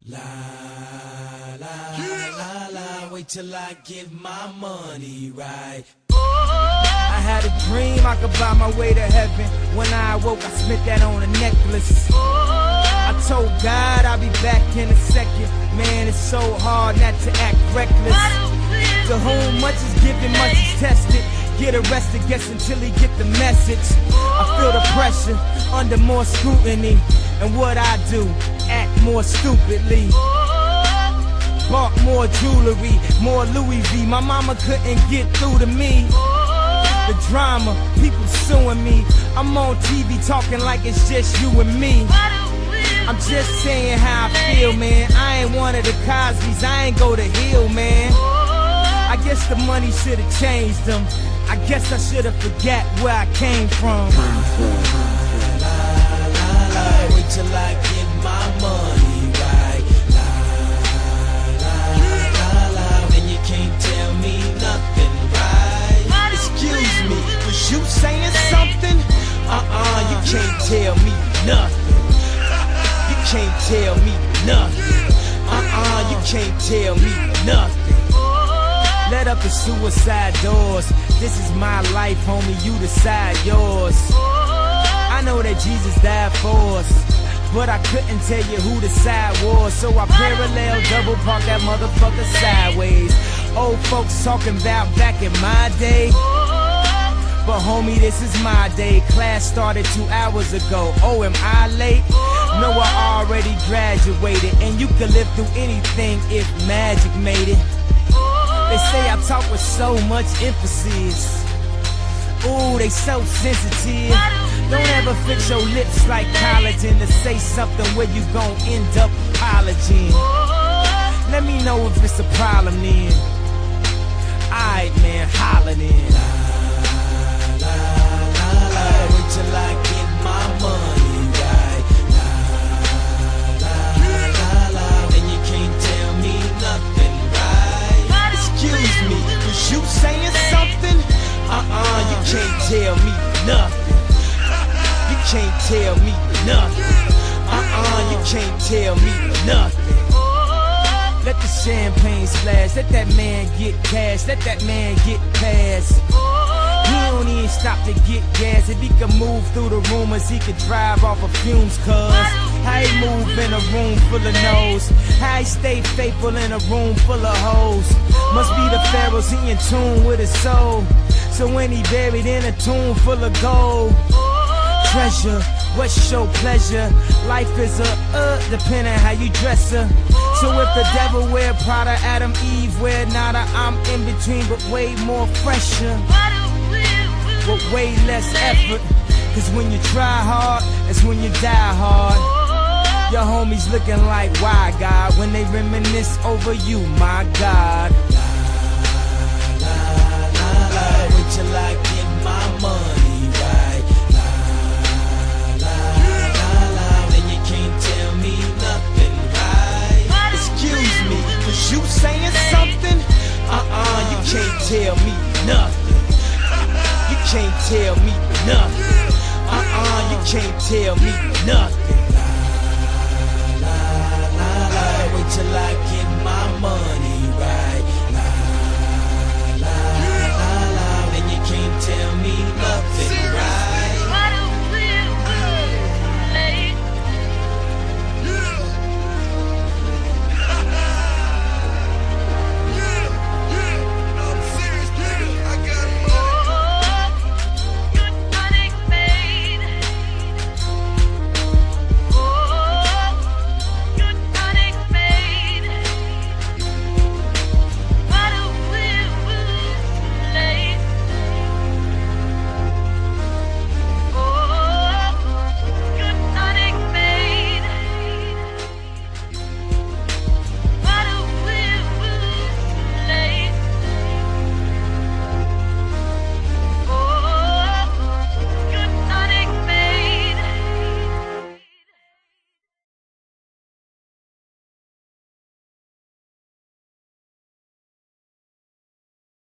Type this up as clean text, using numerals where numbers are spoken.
La la la la, wait till I get my money right. I had a dream I could buy my way to heaven. When I awoke, I spent that on a necklace. I told God I'll be back in a second. Man, it's so hard not to act reckless. To whom much is given, much is tested. Get arrested, guess until he get the message. I feel the pressure, under more scrutiny. And what I do, act more stupidly. Bought more jewelry, more Louis V. My mama couldn't get through to me. The drama, people suing me. I'm on TV talking like it's just you and me. I'm just saying how I feel, man. I ain't one of the Cosbys, I ain't go to Hill, man. I guess the money should've changed them. I guess I should've forgot where I came from. Wait till I get my money right. And you can't tell me nothing, right? Excuse me, was you saying something? You can't tell me nothing. You can't tell me nothing. You can't tell me nothing. Let up the suicide doors. This is my life, homie, you decide yours. I know that Jesus died for us, but I couldn't tell you who the side was. So I parallel double park that motherfucker sideways. Old folks talking about back in my day, but homie, this is my day. Class started 2 hours ago. Oh, am I late? No, I already graduated. And you could live through anything if magic made it. They say I talk with so much emphasis. Ooh, they so sensitive. Don't ever fix your lips like collagen to say something where you gon' end up apologizing. Let me know if it's a problem then. Alright, man, holler then. Wait till I get my money right. And you can't tell me nothing, right? Excuse me, was you saying something? You can't tell me nothing. You can't tell me nothing. You can't tell me nothing. Let the champagne splash, let that man get cash, let that man get past. He don't even stop to get gas. If he could move through the rumors, he could drive off of fumes, cuz how he move in a room full of no's, how he stay faithful in a room full of hoes. Must be the pharaohs, he in tune with his soul. So when he buried in a tomb full of gold, treasure, what's your pleasure? Life is a depending how you dress her. So if the devil wear Prada, Adam, Eve wear nada, I'm in between but way more fresher, with way less effort. Cause when you try hard, that's when you die hard. Your homies looking like, why God? When they reminisce over you, my God. Wait till I get my money.